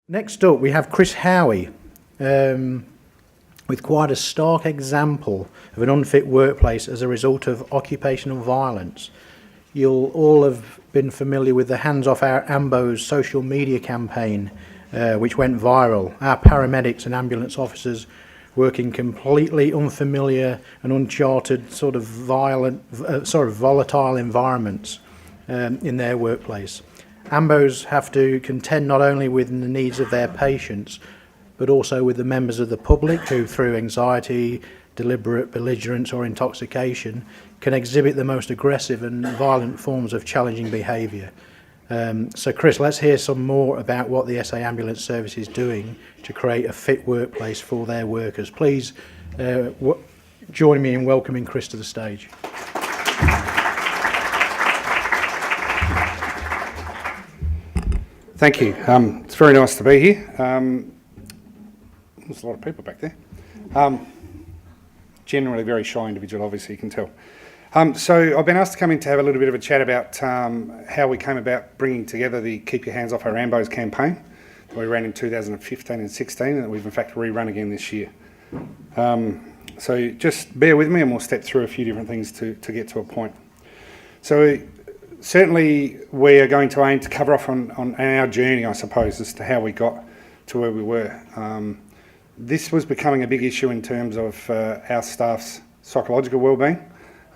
Next up, we have Chris Howie, with quite a stark example of an unfit workplace as a result of occupational violence. You'll all have been familiar with the Hands Off Our Ambos social media campaign, which went viral. Our paramedics and ambulance officers work in completely unfamiliar and uncharted volatile environments in their workplace. Ambos have to contend not only with the needs of their patients, but also with the members of the public who, through anxiety, deliberate belligerence or intoxication, can exhibit the most aggressive and violent forms of challenging behaviour. So Chris, let's hear some more about what the SA Ambulance Service is doing to create a fit workplace for their workers. Please join me in welcoming Chris to the stage. Thank you. It's very nice to be here. There's a lot of people back there. Generally very shy individual, obviously, you can tell. So I've been asked to come in to have a little bit of a chat about how we came about bringing together the Keep Your Hands Off Our Ambos campaign that we ran in 2015 and 16, and that we've in fact rerun again this year. So just bear with me and we'll step through a few different things to get to a point. So certainly we are going to aim to cover off on our journey, I suppose, as to how we got to where we were. This was becoming a big issue in terms of our staff's psychological wellbeing,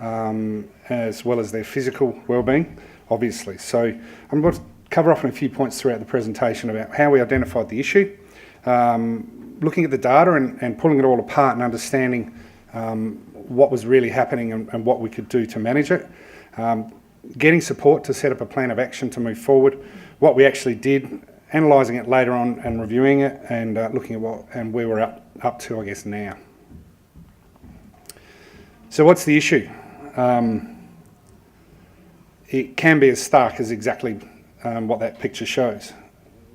as well as their physical wellbeing, obviously. So I'm going to cover off on a few points throughout the presentation about how we identified the issue, looking at the data and pulling it all apart and understanding what was really happening and what we could do to manage it. Getting support to set up a plan of action to move forward, what we actually did, analysing it later on and reviewing it, and looking at what and where we're up to, I guess, now. So what's the issue? It can be as stark as exactly what that picture shows.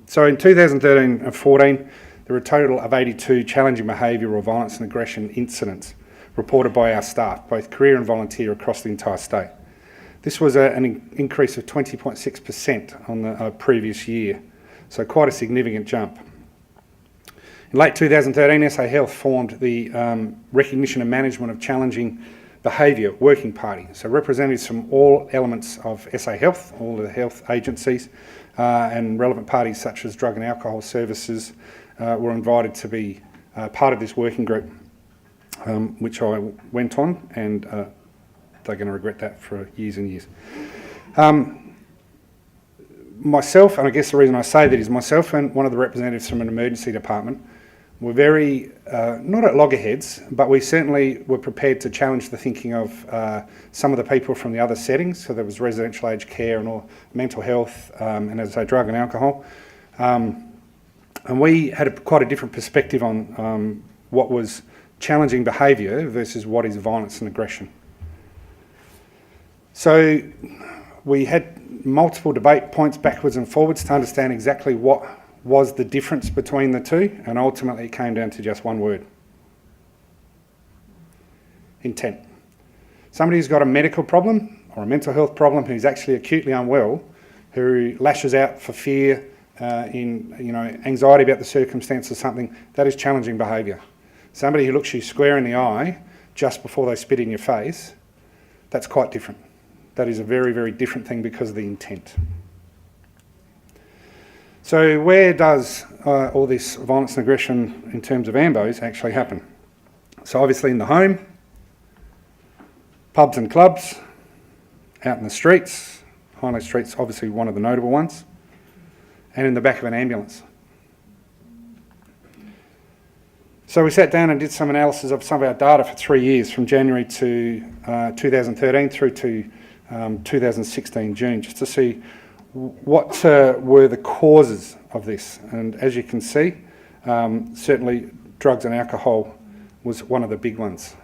So in 2013 and 14, there were a total of 82 challenging behaviour or violence and aggression incidents reported by our staff, both career and volunteer, across the entire state. This was an increase of 20.6% on the previous year, so quite a significant jump. In late 2013, SA Health formed the Recognition and Management of Challenging Behaviour Working Party. So representatives from all elements of SA Health, all of the health agencies, and relevant parties such as Drug and Alcohol Services were invited to be part of this working group, which I went on, and they're going to regret that for years and years. Myself, and I guess the reason I say that is myself and one of the representatives from an emergency department were very, not at loggerheads, but we certainly were prepared to challenge the thinking of some of the people from the other settings. So there was residential aged care and all, mental health, and as I say, drug and alcohol. And we had quite a different perspective on what was challenging behaviour versus what is violence and aggression. So we had multiple debate points backwards and forwards to understand exactly what was the difference between the two, and ultimately it came down to just one word: intent. Somebody who's got a medical problem or a mental health problem, who's actually acutely unwell, who lashes out for fear, anxiety about the circumstance or something, that is challenging behaviour. Somebody who looks you square in the eye just before they spit in your face, that's quite different. That is a very, very different thing because of the intent. So where does all this violence and aggression in terms of Ambos actually happen? So obviously in the home, pubs and clubs, out in the streets, High Street's obviously one of the notable ones, and in the back of an ambulance. So we sat down and did some analysis of some of our data for 3 years, from January to 2013 through to 2016 June, just to see what were the causes of this. And as you can see, certainly drugs and alcohol was one of the big ones.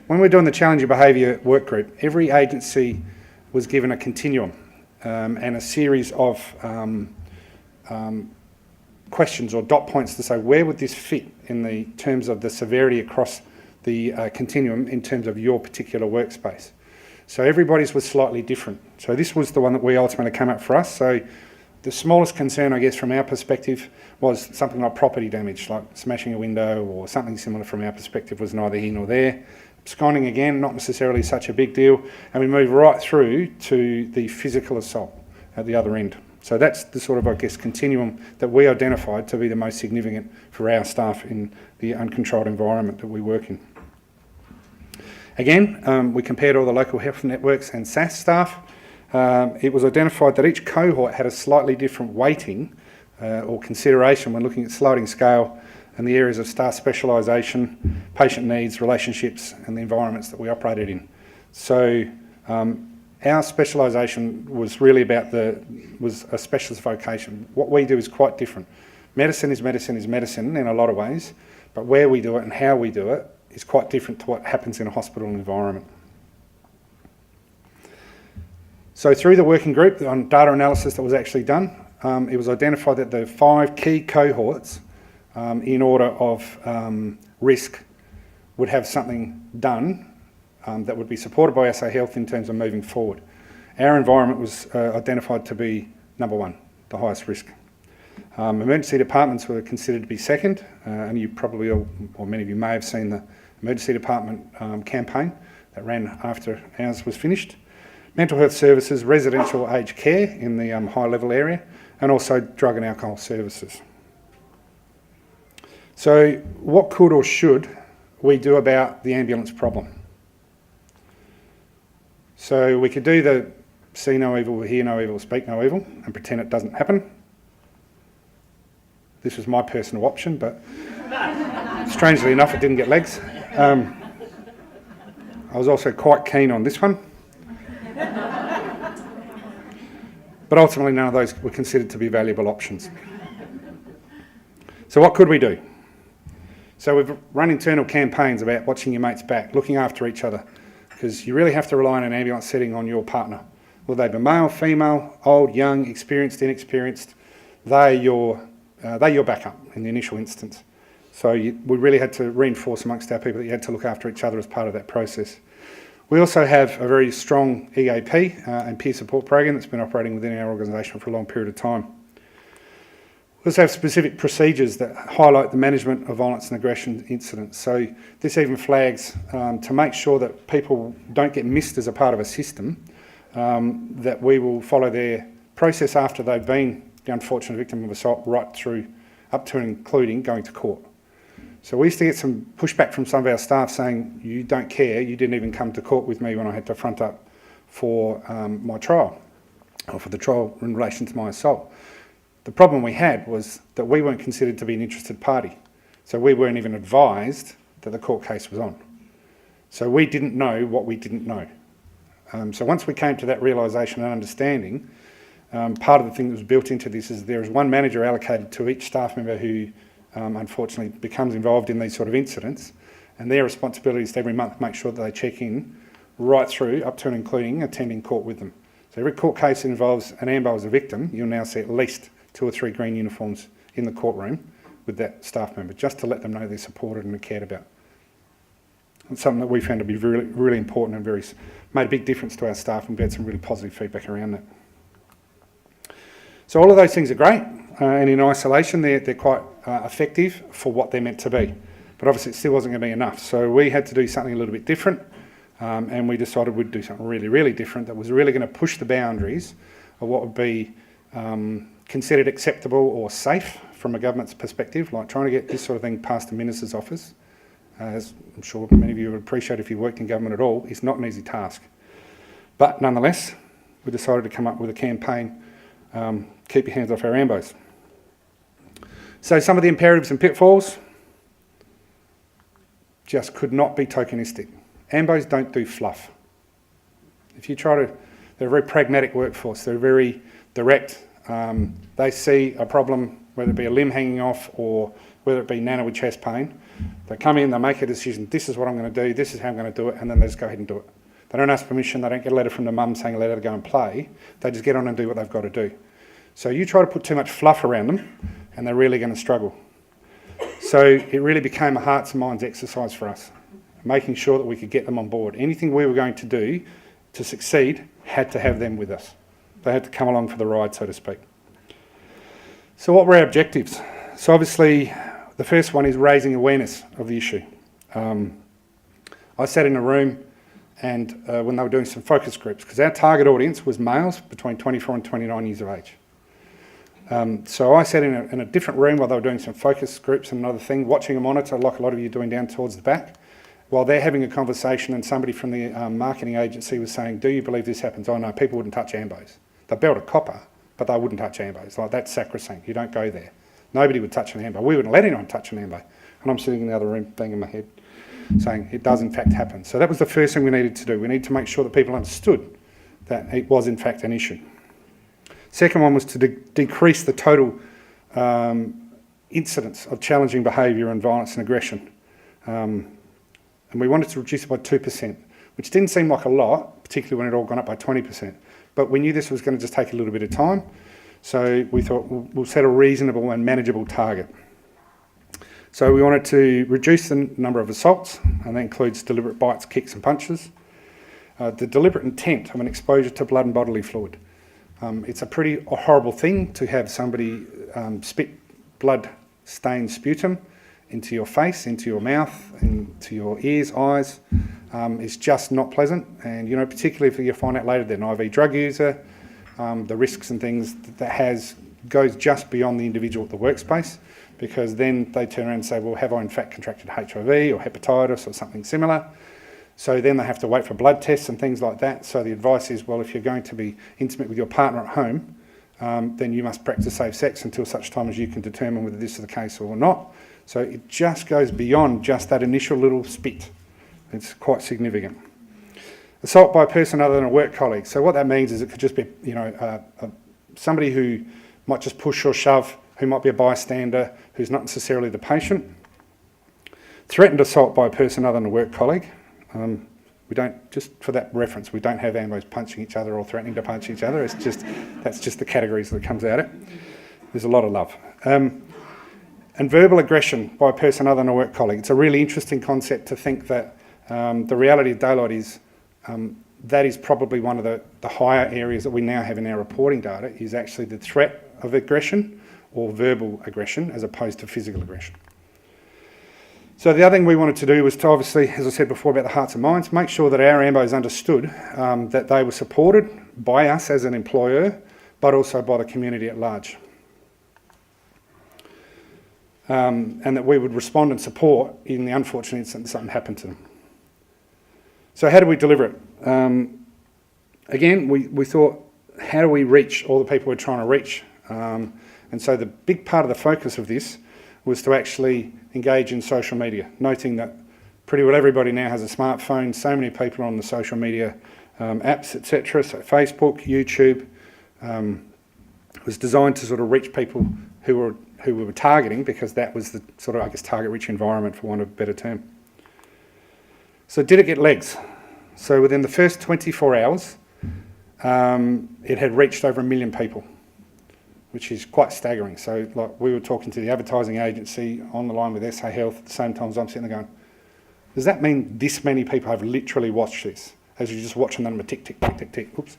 When we're doing the Challenging Behaviour work group, every agency was given a continuum and a series of questions or dot points to say where would this fit in the terms of the severity across the continuum in terms of your particular workspace. So everybody's was slightly different. So this was the one that we ultimately came up for us. So The smallest concern, I guess, from our perspective was something like property damage, like smashing a window or something similar from our perspective was neither here nor there. Absconding, again, not necessarily such a big deal. And we move right through to the physical assault at the other end. So that's the sort of, I guess, continuum that we identified to be the most significant for our staff in the uncontrolled environment that we work in. Again, we compared all the local health networks and SAS staff. It was identified that each cohort had a slightly different weighting or consideration when looking at sliding scale and the areas of staff specialisation, patient needs, relationships and the environments that we operated in. So our specialisation was really was a specialist vocation. What we do is quite different. Medicine is medicine is medicine in a lot of ways, but where we do it and how we do it is quite different to what happens in a hospital environment. So through the working group on data analysis that was actually done, it was identified that the 5 key cohorts in order of risk would have something done that would be supported by SA Health in terms of moving forward. Our environment was identified to be number 1, the highest risk. Emergency departments were considered to be second, and you probably, or many of you may have seen the emergency department campaign that ran after ours was finished. Mental health services, residential aged care in the high level area, and also drug and alcohol services. So what could or should we do about the ambulance problem? So we could do the see no evil, hear no evil, speak no evil, and pretend it doesn't happen. This was my personal option, but strangely enough, it didn't get legs. I was also quite keen on this one. But ultimately, none of those were considered to be valuable options. So what could we do? So we've run internal campaigns about watching your mates back, looking after each other, because you really have to rely in an ambulance setting on your partner. Will they be male, female, old, young, experienced, inexperienced? They're your backup in the initial instance. So we really had to reinforce amongst our people that you had to look after each other as part of that process. We also have a very strong EAP and peer support program that's been operating within our organisation for a long period of time. We also have specific procedures that highlight the management of violence and aggression incidents. So this even flags to make sure that people don't get missed as a part of a system, that we will follow their process after they've been the unfortunate victim of assault right through up to and including going to court. So we used to get some pushback from some of our staff saying, you don't care, you didn't even come to court with me when I had to front up for my trial, or for the trial in relation to my assault. The problem we had was that we weren't considered to be an interested party. So we weren't even advised that the court case was on. So we didn't know what we didn't know. So once we came to that realisation and understanding, part of the thing that was built into this is there is one manager allocated to each staff member who unfortunately becomes involved in these sort of incidents, and their responsibility is to every month make sure that they check in right through up to and including attending court with them. So every court case that involves an Ambos as a victim, you'll now see at least 2 or 3 green uniforms in the courtroom with that staff member, just to let them know they're supported and cared about. It's something that we found to be really, really important and made a big difference to our staff, and we had some really positive feedback around that. So all of those things are great, and in isolation they're quite effective for what they're meant to be. But obviously it still wasn't going to be enough. So we had to do something a little bit different, and we decided we'd do something really, really different that was really going to push the boundaries of what would be considered acceptable or safe from a government's perspective, like trying to get this sort of thing past the Minister's office. As I'm sure many of you would appreciate if you worked in government at all, it's not an easy task. But nonetheless, we decided to come up with a campaign, keep your hands off our Ambos. So some of the imperatives and pitfalls just could not be tokenistic. Ambos don't do fluff. If you try to, they're a very pragmatic workforce, they're very direct. They see a problem, whether it be a limb hanging off or whether it be Nana with chest pain. They come in, they make a decision, this is what I'm going to do, this is how I'm going to do it, and then they just go ahead and do it. They don't ask permission, they don't get a letter from the mum saying let her go and play, they just get on and do what they've got to do. So you try to put too much fluff around them and they're really going to struggle. So it really became a hearts and minds exercise for us, making sure that we could get them on board. Anything we were going to do to succeed had to have them with us. They had to come along for the ride, so to speak. So what were our objectives? So obviously the first one is raising awareness of the issue. I sat in a room and when they were doing some focus groups, because our target audience was males between 24 and 29 years of age. So I sat in a different room while they were doing some focus groups and another thing, watching a monitor like a lot of you are doing down towards the back, while they're having a conversation and somebody from the marketing agency was saying, do you believe this happens? Oh no, people wouldn't touch Ambos. They built a copper, but they wouldn't touch Ambos. Like, that's sacrosanct, you don't go there. Nobody would touch an Ambo. We wouldn't let anyone touch an Ambo. And I'm sitting in the other room banging my head, saying it does in fact happen. So that was the first thing we needed to do. We need to make sure that people understood that it was in fact an issue. Second one was to decrease the total incidence of challenging behaviour and violence and aggression. And we wanted to reduce it by 2%, which didn't seem like a lot, particularly when it all gone up by 20%. But we knew this was going to just take a little bit of time. So we thought we'll set a reasonable and manageable target. So we wanted to reduce the number of assaults, and that includes deliberate bites, kicks and punches. The deliberate intent of an exposure to blood and bodily fluid. It's a pretty horrible thing to have somebody spit blood-stained sputum into your face, into your mouth, into your ears, eyes. It's just not pleasant, and you know, particularly if you find out later they're an IV drug user, the risks and things that goes just beyond the individual at the workspace, because then they turn around and say, well, have I in fact contracted HIV or hepatitis or something similar? So then they have to wait for blood tests and things like that. So the advice is, well, if you're going to be intimate with your partner at home, then you must practice safe sex until such time as you can determine whether this is the case or not. So it just goes beyond just that initial little spit. It's quite significant. Assault by a person other than a work colleague. So what that means is it could just be, you know, somebody who might just push or shove, who might be a bystander, who's not necessarily the patient. Threatened assault by a person other than a work colleague. We don't, just for that reference, we don't have Ambos punching each other or threatening to punch each other. It's just, that's just the categories that comes out of it. There's a lot of love. And verbal aggression by a person other than a work colleague. It's a really interesting concept to think that the reality of daylight is that is probably one of the higher areas that we now have in our reporting data, is actually the threat of aggression or verbal aggression as opposed to physical aggression. So the other thing we wanted to do was to obviously, as I said before about the hearts and minds, make sure that our Ambos understood that they were supported by us as an employer, but also by the community at large. And that we would respond and support in the unfortunate instance that something happened to them. So how do we deliver it? Again, we thought, how do we reach all the people we're trying to reach? And so the big part of the focus of this was to actually engage in social media, noting that pretty well everybody now has a smartphone, so many people are on the social media apps, etc. So Facebook, YouTube was designed to sort of reach people who we were targeting, because that was the sort of, I guess, target-rich environment, for want of a better term. So did it get legs? So within the first 24 hours, it had reached over 1 million people, which is quite staggering. So like, we were talking to the advertising agency on the line with SA Health at the same time as I'm sitting there going, does that mean this many people have literally watched this? As you're just watching them tick, tick, tick, tick, tick, oops.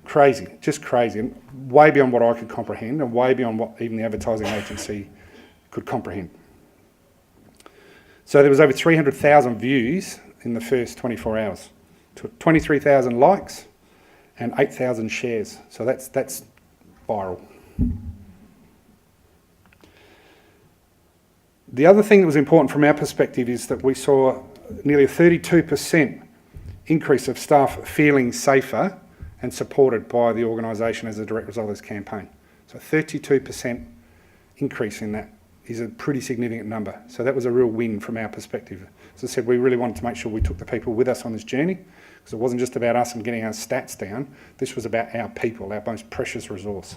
Crazy, just crazy, and way beyond what I could comprehend, and way beyond what even the advertising agency could comprehend. So there was over 300,000 views in the first 24 hours, 23,000 likes and 8,000 shares. So that's viral. The other thing that was important from our perspective is that we saw nearly a 32% increase of staff feeling safer and supported by the organisation as a direct result of this campaign. So 32% increase in that is a pretty significant number. So that was a real win from our perspective. As I said, we really wanted to make sure we took the people with us on this journey, because it wasn't just about us and getting our stats down. This was about our people, our most precious resource.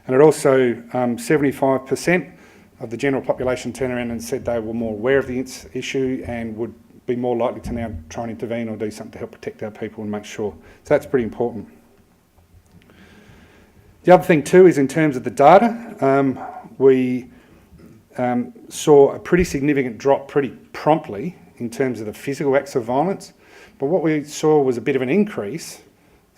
And it also, 75% of the general population turned around and said they were more aware of the issue and would be more likely to now try and intervene or do something to help protect our people and make sure. So that's pretty important. The other thing too is in terms of the data, we saw a pretty significant drop pretty promptly in terms of the physical acts of violence. But what we saw was a bit of an increase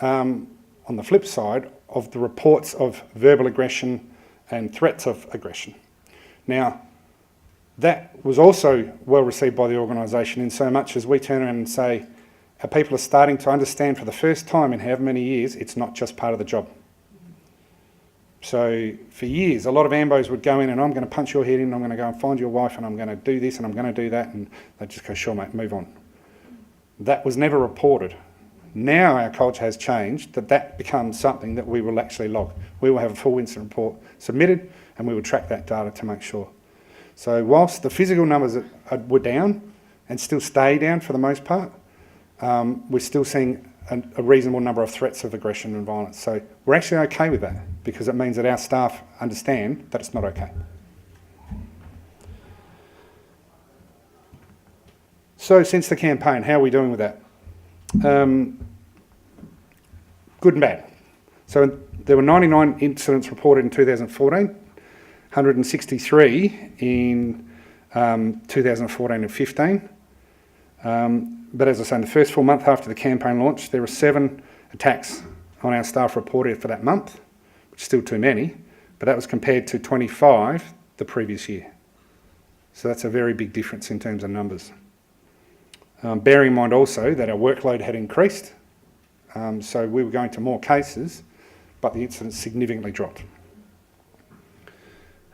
on the flip side of the reports of verbal aggression and threats of aggression. Now, that was also well received by the organisation in so much as we turn around and say, our people are starting to understand for the first time in however many years, it's not just part of the job. So for years, a lot of Ambos would go in and I'm going to punch your head in, I'm going to go and find your wife and I'm going to do this and I'm going to do that, and they'd just go, sure mate, move on. That was never reported. Now our culture has changed, that becomes something that we will actually log. We will have a full incident report submitted and we will track that data to make sure. So whilst the physical numbers were down and still stay down for the most part, we're still seeing a reasonable number of threats of aggression and violence. So we're actually okay with that because it means that our staff understand that it's not okay. So since the campaign, how are we doing with that? Good and bad. So there were 99 incidents reported in 2014, 163 in 2014 and 15. But as I say, in the first full month after the campaign launched, there were 7 attacks on our staff reported for that month, which is still too many, but that was compared to 25 the previous year. So that's a very big difference in terms of numbers. Bearing in mind also that our workload had increased, so we were going to more cases, but the incidents significantly dropped.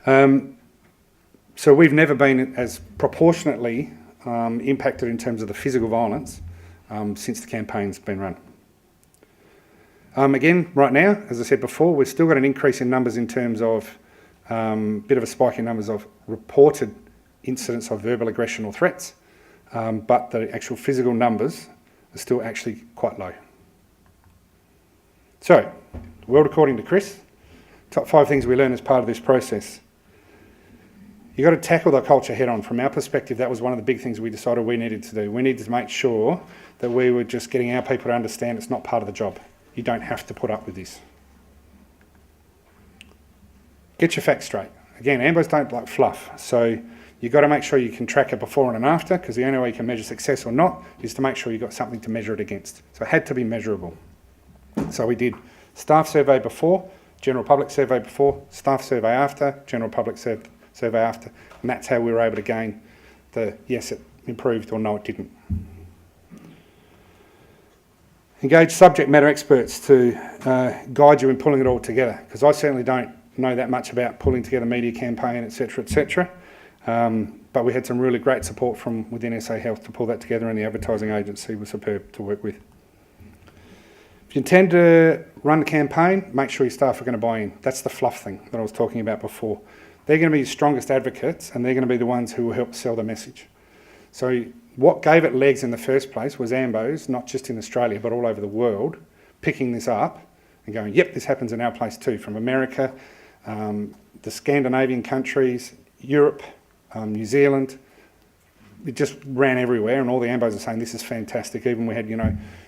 So we've never been as proportionately impacted in terms of the physical violence since the campaign's been run. Again, right now, as I said before, we've still got an increase in numbers in terms of bit of a spike in numbers of reported incidents of verbal aggression or threats, but the actual physical numbers are still actually quite low. So, the world according to Chris, top 5 things we learned as part of this process. You've got to tackle the culture head on. From our perspective, that was one of the big things we decided we needed to do. We needed to make sure that we were just getting our people to understand it's not part of the job. You don't have to put up with this. Get your facts straight. Again, Ambos don't like fluff, so you've got to make sure you can track a before and an after, because the only way you can measure success or not is to make sure you've got something to measure it against. So it had to be measurable. So we did staff survey before, general public survey before, staff survey after, general public survey after, and that's how we were able to gain the yes, it improved or no, it didn't. Engage subject matter experts to guide you in pulling it all together, because I certainly don't know that much about pulling together media campaign, etc., etc. But we had some really great support from within SA Health to pull that together, and the advertising agency was superb to work with. If you intend to run the campaign, make sure your staff are going to buy in. That's the fluff thing that I was talking about before. They're going to be your strongest advocates, and they're going to be the ones who will help sell the message. So what gave it legs in the first place was Ambos, not just in Australia, but all over the world, picking this up and going, yep, this happens in our place too, from America, the Scandinavian countries, Europe, New Zealand. It just ran everywhere, and all the Ambos are saying this is fantastic. Even we had,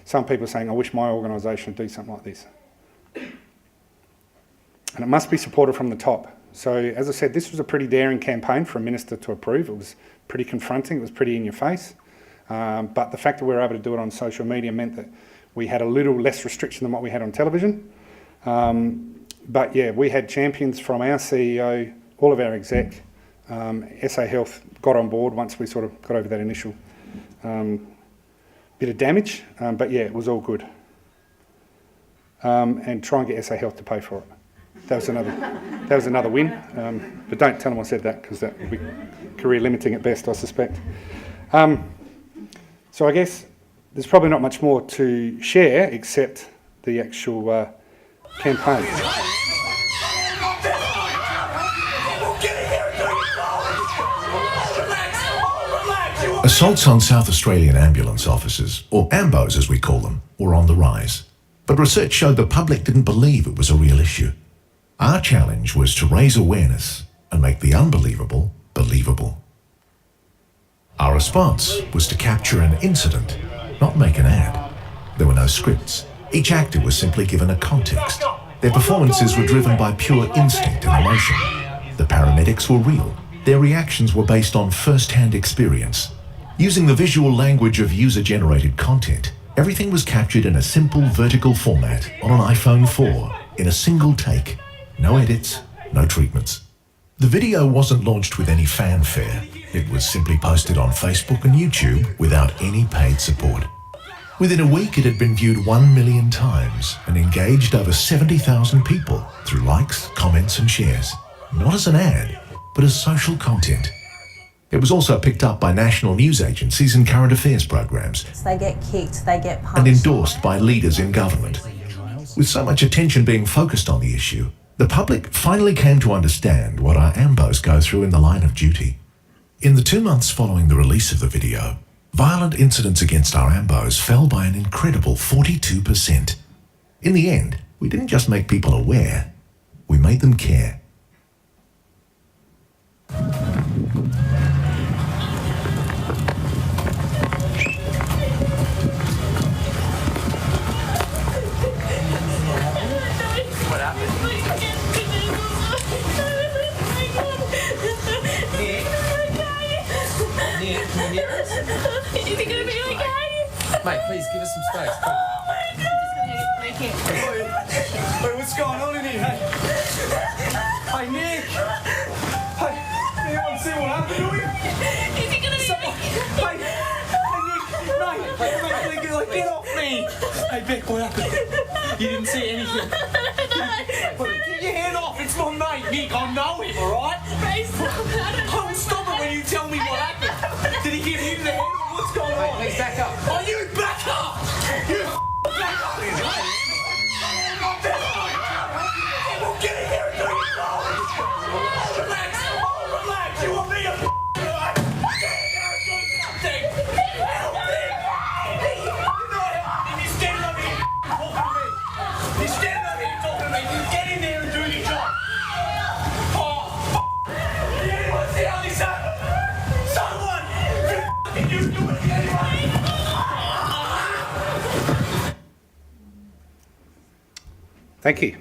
some people saying, I wish my organisation would do something like this. And it must be supported from the top. So, as I said, this was a pretty daring campaign for a minister to approve. It was pretty confronting, it was pretty in your face. But the fact that we were able to do it on social media meant that we had a little less restriction than what we had on television. But yeah, we had champions from our CEO, all of our exec. SA Health got on board once we sort of got over that initial bit of damage. But yeah, it was all good. And try and get SA Health to pay for it. That was another win, but don't tell them I said that, because that would be career limiting at best, I suspect. So I guess there's probably not much more to share except the actual campaign. Assaults on South Australian ambulance officers, or Ambos as we call them, were on the rise. But research showed the public didn't believe it was a real issue. Our challenge was to raise awareness and make the unbelievable believable. Our response was to capture an incident, not make an ad. There were no scripts. Each actor was simply given a context. Their performances were driven by pure instinct and emotion. The paramedics were real. Their reactions were based on first-hand experience. Using the visual language of user-generated content, everything was captured in a simple vertical format on an iPhone 4 in a single take. No edits, no treatments. The video wasn't launched with any fanfare. It was simply posted on Facebook and YouTube without any paid support. Within a week, it had been viewed 1 million times and engaged over 70,000 people through likes, comments and shares. Not as an ad, but as social content. It was also picked up by national news agencies and current affairs programs. They get kicked, they get punched. And endorsed by leaders in government. With so much attention being focused on the issue, the public finally came to understand what our Ambos go through in the line of duty. In the 2 months following the release of the video, violent incidents against our Ambos fell by an incredible 42%. In the end, we didn't just make people aware, we made them care. Is it gonna be okay? Mate, please give us some space. Come. Wait, what's going on in here? Hey, Nick! Hey, anyone see what happened to him? Is it gonna be Hey, Nick! Get off me! Hey, Beck, what happened? You didn't see anything. Get your hand off! It's my mate, Nick. I know him, alright? I will stop it when you tell me what happened. Did he give you the head? What's going on? Please back up. Oh, you back up! You back up! Well, get in here and do your job! Relax! Relax! You want me to get in there and do something! Help me! You're not helping! You're standing over here talking to me! You're standing over here talking to me! You get in there and do your job! Oh, did anyone see how this happened? Someone! Can you do it anyway? Thank you.